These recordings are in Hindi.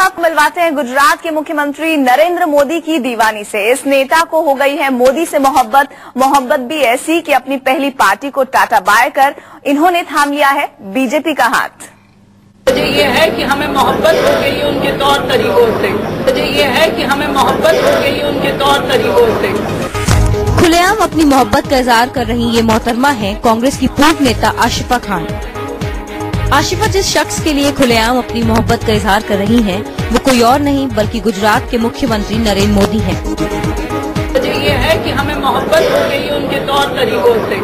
आपको मिलवाते हैं गुजरात के मुख्यमंत्री नरेंद्र मोदी की दीवानी से। इस नेता को हो गई है मोदी से मोहब्बत भी ऐसी कि अपनी पहली पार्टी को टाटा बाय कर इन्होंने थाम लिया है बीजेपी का हाथ। मुझे ये है कि हमें मोहब्बत हो गई उनके तौर तरीकों से। मुझे ये है कि हमें मोहब्बत हो गई उनके तौर तरीकों से। खुलेआम अपनी मोहब्बत का इजहार कर रही ये मोहतरमा है कांग्रेस की पूर्व नेता आशिफा खान। आशिफा जिस शख्स के लिए खुलेआम अपनी मोहब्बत का इजहार कर रही हैं, वो कोई और नहीं बल्कि गुजरात के मुख्यमंत्री नरेंद्र मोदी हैं। मुझे ये है कि हमें मोहब्बत हो गई उनके तौर तरीकों से।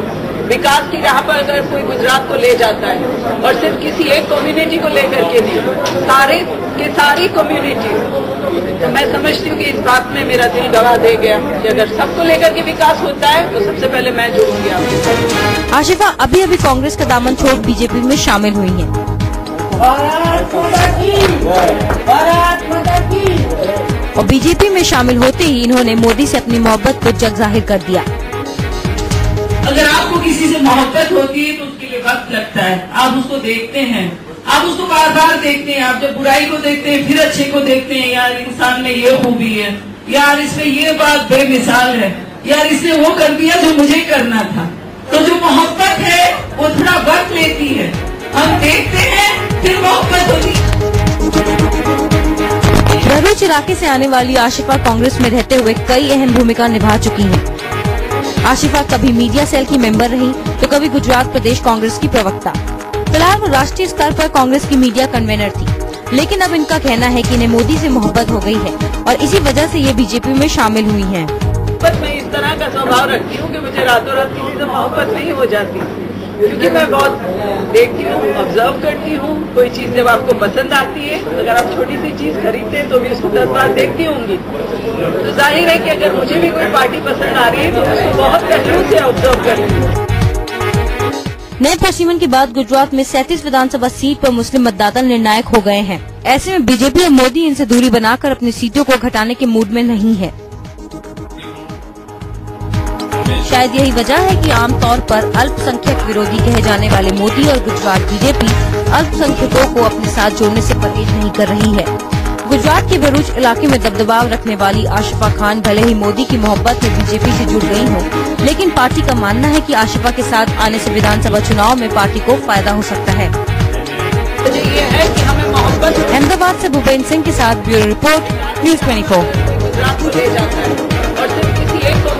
विकास की राह पर अगर कोई गुजरात को ले जाता है और सिर्फ किसी एक कम्युनिटी को लेकर के नहीं, सारी कम्युनिटी, तो मैं समझती हूँ कि इस बात में मेरा दिल गवाह दे गया कि अगर सबको लेकर के विकास होता है तो सबसे पहले मैं जुड़ूंगी आपके। आशिफा अभी कांग्रेस का दामन छोड़ बीजेपी में शामिल हुई हैं। और बीजेपी में शामिल होते ही इन्होंने मोदी से अपनी मोहब्बत को जग जाहिर कर दिया। अगर आपको किसी से मोहब्बत होती है तो उसके लिए वक्त लगता है। आप उसको देखते हैं, आप उसको बार बार देखते हैं। आप जब बुराई को देखते हैं फिर अच्छे को देखते हैं, यार इंसान में ये खूबी है, यार इसमें ये बात बेमिसाल है, यार इसने वो कर दिया जो मुझे करना था। तो जो मोहब्बत है वो थोड़ा वक्त लेती है। हम देखते हैं फिर मोहब्बत होती है। भरूच इलाके से आने वाली आशिफा कांग्रेस में रहते हुए कई अहम भूमिका निभा चुकी हैं। आशिफा कभी मीडिया सेल की मेंबर रही तो कभी गुजरात प्रदेश कांग्रेस की प्रवक्ता। फिलहाल वो राष्ट्रीय स्तर पर कांग्रेस की मीडिया कन्वेनर थी, लेकिन अब इनका कहना है कि इन्हें मोदी से मोहब्बत हो गई है और इसी वजह से ये बीजेपी में शामिल हुई हैं। बस मैं इस तरह का स्वभाव रखती हूँ कि मुझे रातों रात किसी से मोहब्बत नहीं हो जाती, क्योंकि मैं बहुत देखती हूँ, ऑब्जर्व करती हूँ। कोई चीज जब आपको पसंद आती है, अगर आप छोटी सी चीज खरीदते हैं तो भी उसको 10 बार देखती होंगी। तो जाहिर है कि अगर मुझे भी कोई पार्टी पसंद आ रही है तो उसको बहुत पहलू से ऑब्जर्व करती हूँ। नए प्रशिमन के बाद गुजरात में 37 विधानसभा सीट पर मुस्लिम मतदाता निर्णायक हो गए हैं। ऐसे में बीजेपी और मोदी इनसे दूरी बनाकर अपनी सीटों को घटाने के मूड में नहीं है। शायद यही वजह है कि आमतौर पर अल्पसंख्यक विरोधी कहे जाने वाले मोदी और गुजरात बीजेपी अल्पसंख्यकों को अपने साथ जोड़ने से परहेज नहीं कर रही है। गुजरात के भरूच इलाके में दबदबा रखने वाली आशिफा खान भले ही मोदी की मोहब्बत में बीजेपी से जुड़ गई हो, लेकिन पार्टी का मानना है कि आशिफा के साथ आने से विधानसभा चुनाव में पार्टी को फायदा हो सकता है। मुझे ये है कि हमें मोहब्बत। अहमदाबाद से भूपेंद्र सिंह के साथ ब्यूरो रिपोर्ट, न्यूज़ 24। गुजरात को ले जाता है और सिर्फ किसी एक को